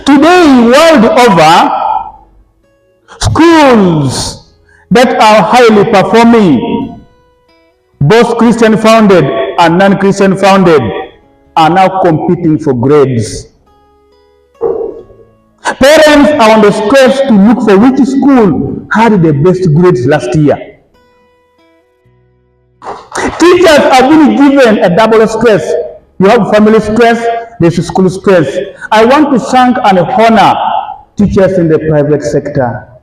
Today, world over, schools that are highly performing, both Christian founded and non-Christian founded, are now competing for grades. Parents are under stress to look for which school had the best grades last year. Teachers are being given a double stress. You have family stress, there's school stress. I want to thank and honor teachers in the private sector.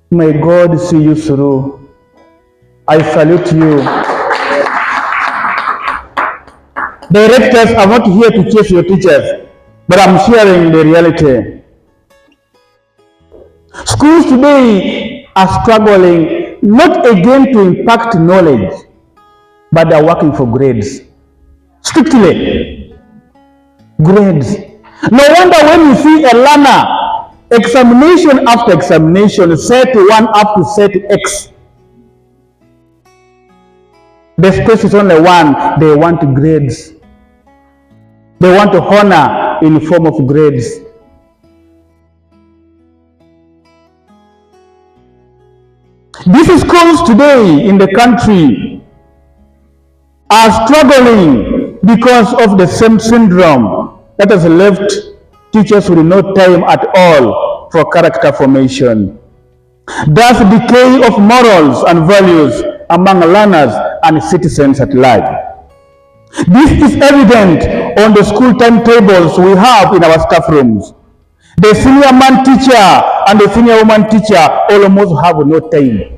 May God see you through. I salute you. Directors are not here to chase your teachers, but I'm sharing the reality. Schools today are struggling not again to impact knowledge, but they're working for grades. Strictly grades. No wonder when you see a learner, examination after examination, set 1 up to set X, the stress is only one: they want grades. They want to honor in the form of grades. These schools today in the country are struggling because of the same syndrome that has left teachers with no time at all for character formation. Thus, decay of morals and values among learners and citizens at large. This is evident on the school timetables we have in our staff rooms. The senior man teacher and the senior woman teacher almost have no time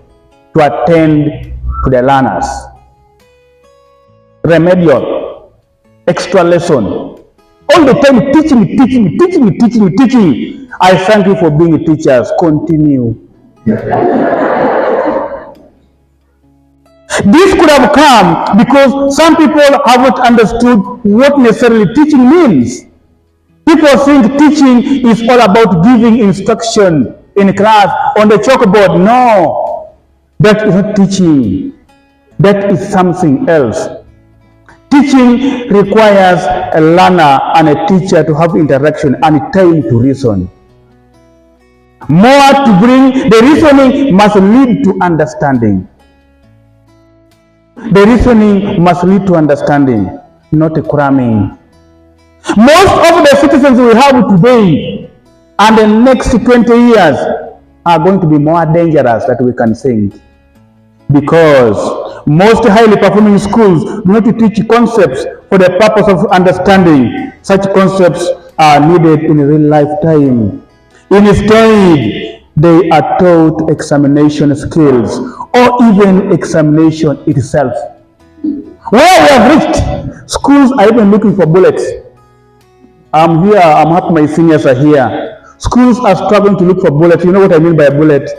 to attend to the learners. Remedial, extra lesson, all the time teaching. I thank you for being teachers. Continue. This could have come because some people haven't understood what necessarily teaching means. People think teaching is all about giving instruction in class on the chalkboard. No, that is not teaching. That is something else. Teaching requires a learner and a teacher to have interaction and time to reason. More to bring, the reasoning must lead to understanding. The reasoning must lead to understanding, not a cramming. Most of the citizens we have today and the next 20 years are going to be more dangerous than we can think. Because most highly performing schools do not teach concepts for the purpose of understanding. Such concepts are needed in real lifetime. Instead, they are taught examination skills or even examination itself. Where we have reached, schools are even looking for bullets. I'm here, I'm happy my seniors are here. Schools are struggling to look for bullets. You know what I mean by a bullet?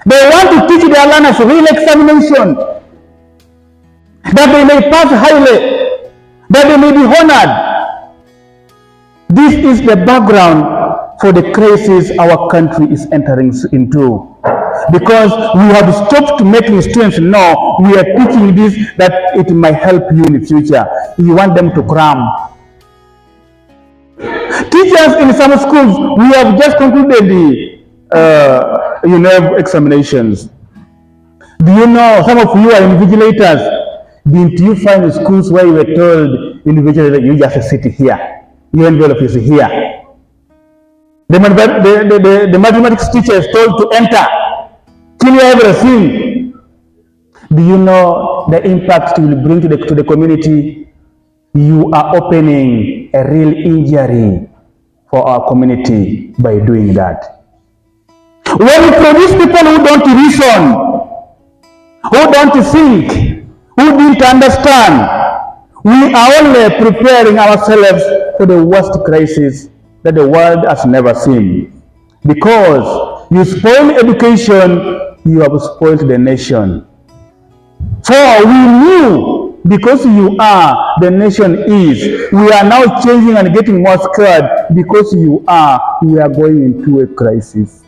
They want to teach their learners real examination, that they may pass highly, that they may be honored. This is the background for the crisis our country is entering into. Because we have stopped making students know we are teaching this, that it might help you in the future. You want them to cram. Teachers in some schools, we have just concluded the examinations. Do you know, some of you are invigilators. Didn't you find schools where you were told individually that you just sit here, your envelope is here? The mathematics teacher is told to enter, clear everything. Do you know the impact it will bring to the community? You are opening a real injury for our community by doing that. When we produce people who don't reason, who don't think, who didn't understand, we are only preparing ourselves for the worst crisis that the world has never seen. Because you spoil education, you have spoiled the nation. For we knew, because you are, the nation is. We are now changing and getting more scared. Because you are, we are going into a crisis.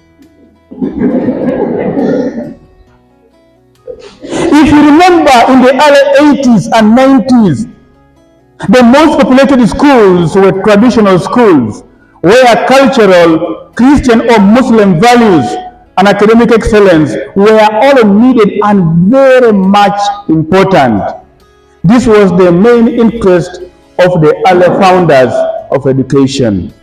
If you remember, in the early 80s and 90s, the most populated schools were traditional schools, where cultural, Christian or Muslim values and academic excellence were all needed and very much important. This was the main interest of the early founders of education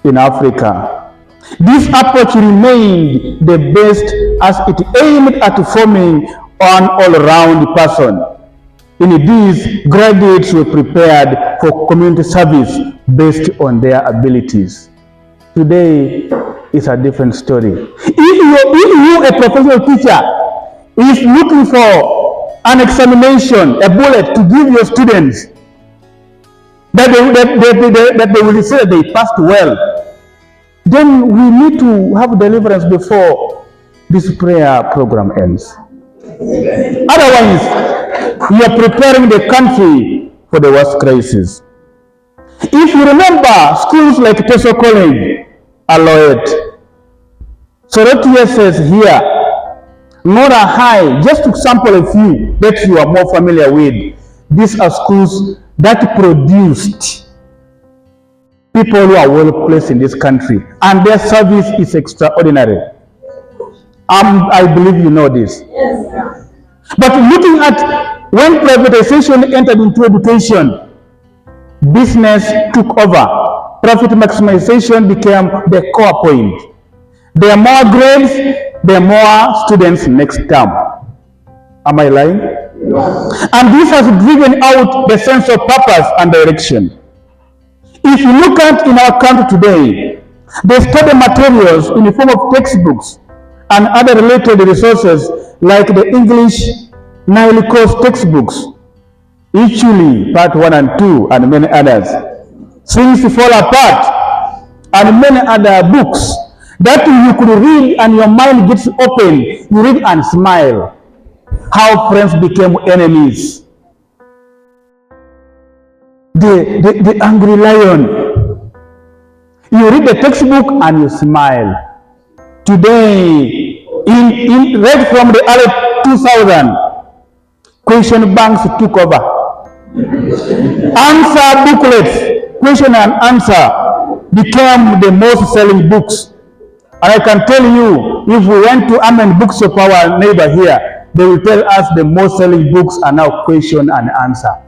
in Africa. This approach remained the best as it aimed at forming an all-round person. In this, graduates were prepared for community service based on their abilities. Today is a different story. If you, a professional teacher, is looking for an examination, a bullet to give your students, that they will say that they passed well, then we need to have deliverance before this prayer program ends. Otherwise, we are preparing the country for the worst crisis. If you remember, schools like Teso College, Aloet, Soroti says here, Nora High, just to sample a few that you are more familiar with, these are schools that produced people who are well placed in this country, and their service is extraordinary. I believe you know this. Yes. But looking at when privatization entered into education, business took over. Profit maximization became the core point. There are more grades, there are more students next term. Am I lying? Yes. And this has driven out the sense of purpose and direction. If you look at in our country today, the study materials in the form of textbooks and other related resources like the English Nile course textbooks, Ichuli Part 1 and 2 and many others, Things Fall Apart and many other books that you could read and your mind gets open, you read and smile. How friends became enemies. The angry lion. You read the textbook and you smile. Today, right from the early 2000, question banks took over. Answer booklets, question and answer, became the most selling books. And I can tell you, if we went to Amen Bookshop, our neighbor here, they will tell us the most selling books are now question and answer.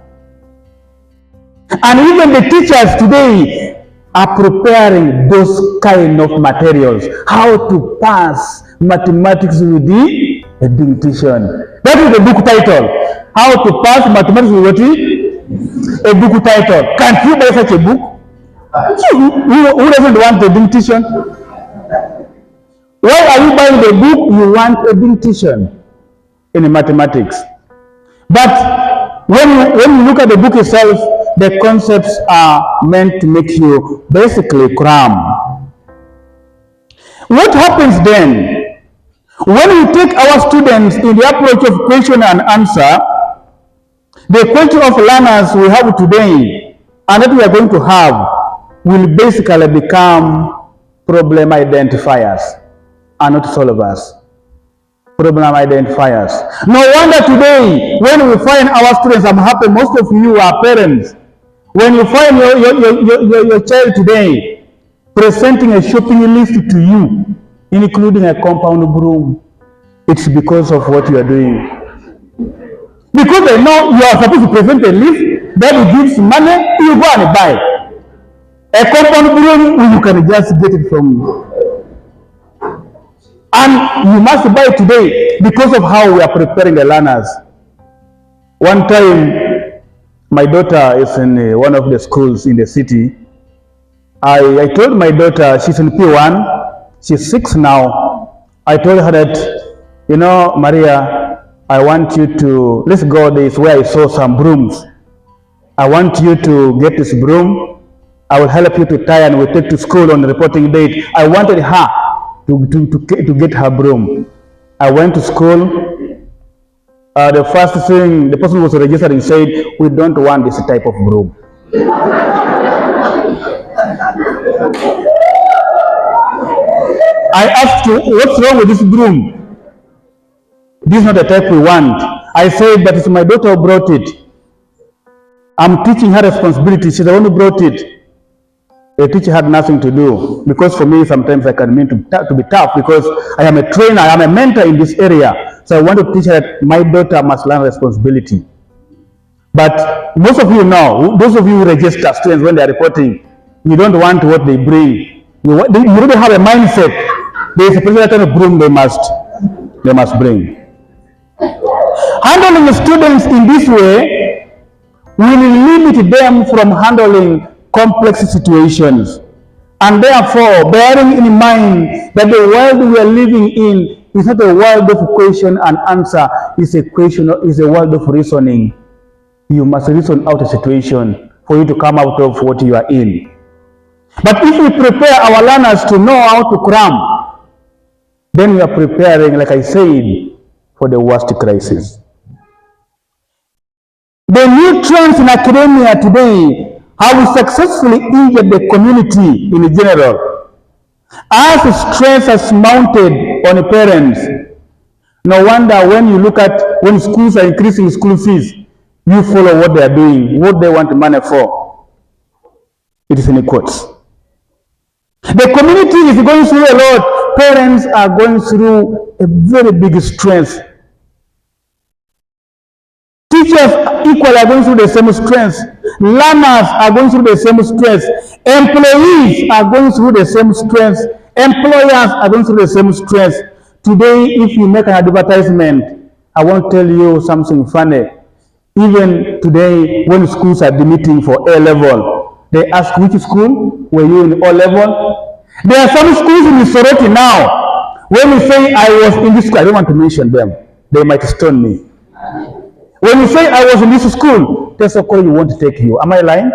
And even the teachers today are preparing those kind of materials. How to pass mathematics with the distinction. That is the book title. How to pass mathematics with a book title. Can't you buy such a book? Who doesn't want a distinction? Why are you buying the book? You want a distinction in mathematics. But when you look at the book itself, the concepts are meant to make you basically cram. What happens then? When we take our students in the approach of question and answer, the quality of learners we have today and that we are going to have will basically become problem identifiers and not solvers. Problem identifiers. No wonder today, when we find our students, I'm happy most of you are parents, when you find your child today presenting a shopping list to you, including a compound broom, it's because of what you are doing. Because they know you are supposed to present a list that gives money, you go and buy. A compound broom, you can just get it from. And you must buy today because of how we are preparing the learners. One time, my daughter is in one of the schools in the city. I told my daughter, she's in P1, she's 6 now. I told her that, you know, Maria, I want you to, let's go this where I saw some brooms. I want you to get this broom. I will help you to tie and we'll take to school on the reporting date. I wanted her to get her broom. I went to school. The first thing, the person was registered and said, we don't want this type of broom. I asked you, what's wrong with this broom? This is not the type we want. I said, but it's my daughter who brought it. I'm teaching her responsibility. She's the one who brought it. A teacher had nothing to do, because for me sometimes I can mean to be tough, because I am a trainer, I am a mentor in this area. So I want to teach her that my daughter must learn responsibility. But most of you know, those of you who register students when they are reporting, you don't want what they bring. You already have a mindset. There is a particular kind of broom they must bring. Handling the students in this way will limit them from handling complex situations, and therefore bearing in mind that the world we are living in is not a world of question and answer, it's a world of reasoning. You must reason out a situation for you to come out of what you are in. But if we prepare our learners to know how to cram, then we are preparing, like I said, for the worst crisis. The new trends in academia today have successfully injured the community in general. As stress has mounted on parents, no wonder when you look at when schools are increasing school fees, you follow what they are doing, what they want money for. It is in quotes. The community is going through a lot. Parents are going through a very big stress. Teachers equally are going through the same stress. Learners are going through the same stress. Employees are going through the same stress. Employers are going through the same stress. Today, if you make an advertisement, I won't tell you something funny. Even today, when schools are meeting for A level, they ask which school were you in O level? There are some schools in Soroti now. When you say I was in this school, I don't want to mention them. They might stone me. When you say I was in this school, that's a call you want to take you. Am I lying?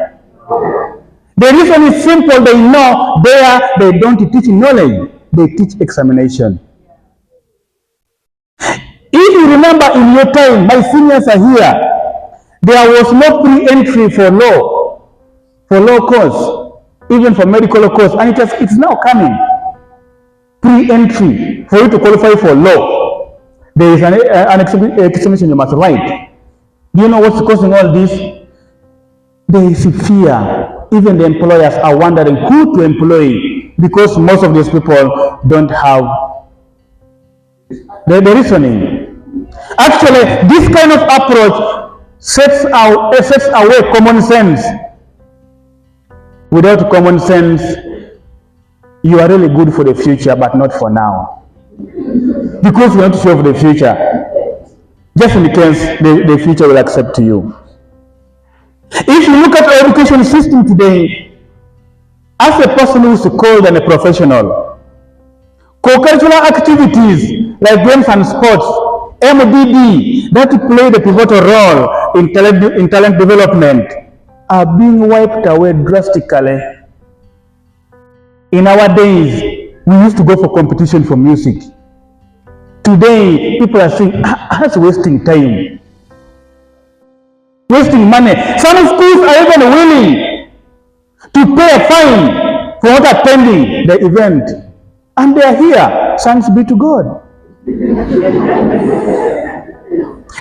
The reason is simple. They know there they don't teach knowledge. They teach examination. If you remember in your time, my seniors are here, there was no pre-entry for law course, even for medical course, and it's now coming. Pre-entry, for you to qualify for law, there is an examination you must write. Do you know what's causing all this? There is fear. Even the employers are wondering who to employ, because most of these people don't have the reasoning. Actually, this kind of approach sets away common sense. Without common sense, you are really good for the future, but not for now. Because you want to show for the future, just in case the future will accept you. If you look at our education system today, as a person who is called and a professional, co-curricular activities like games and sports, MDD, that play the pivotal role in talent development, are being wiped away drastically. In our days, we used to go for competition for music. Today, people are saying, that's wasting time, wasting money. Some schools are even willing to pay a fine for not attending the event. And they are here, thanks be to God.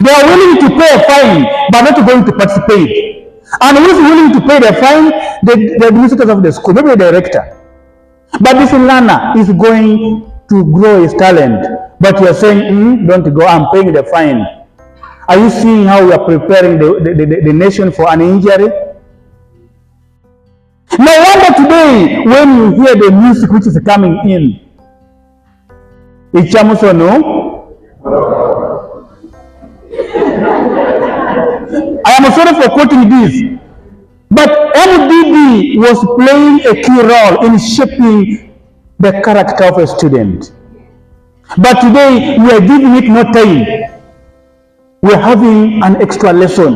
They are willing to pay a fine, but not going to participate. And who is willing to pay the fine? The administrators of the school, maybe the director. But this learner is going to grow his talent. But you are saying, don't go, I'm paying the fine. Are you seeing how we are preparing the nation for an injury? No wonder today, when you hear the music which is coming in, Ichamusono, I am sorry for quoting this, but MDD was playing a key role in shaping the character of a student. But today, we are giving it no time. We are having an extra lesson.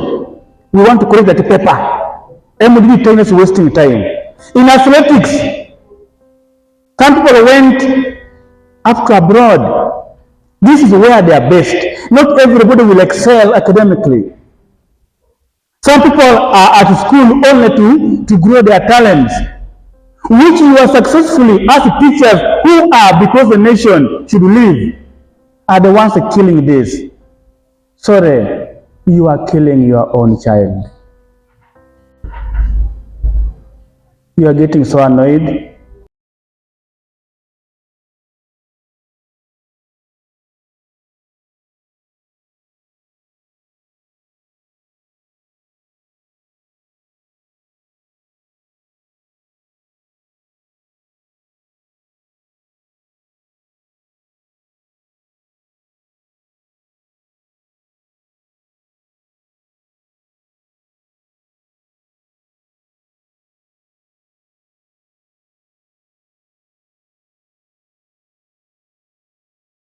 We want to correct that paper. MDD time is wasting time. In athletics, some people went up to abroad. This is where they are best. Not everybody will excel academically. Some people are at school only to grow their talents, which you are successfully as teachers who are, because the nation should live, are the ones killing this. Sorry, you are killing your own child. You are getting so annoyed.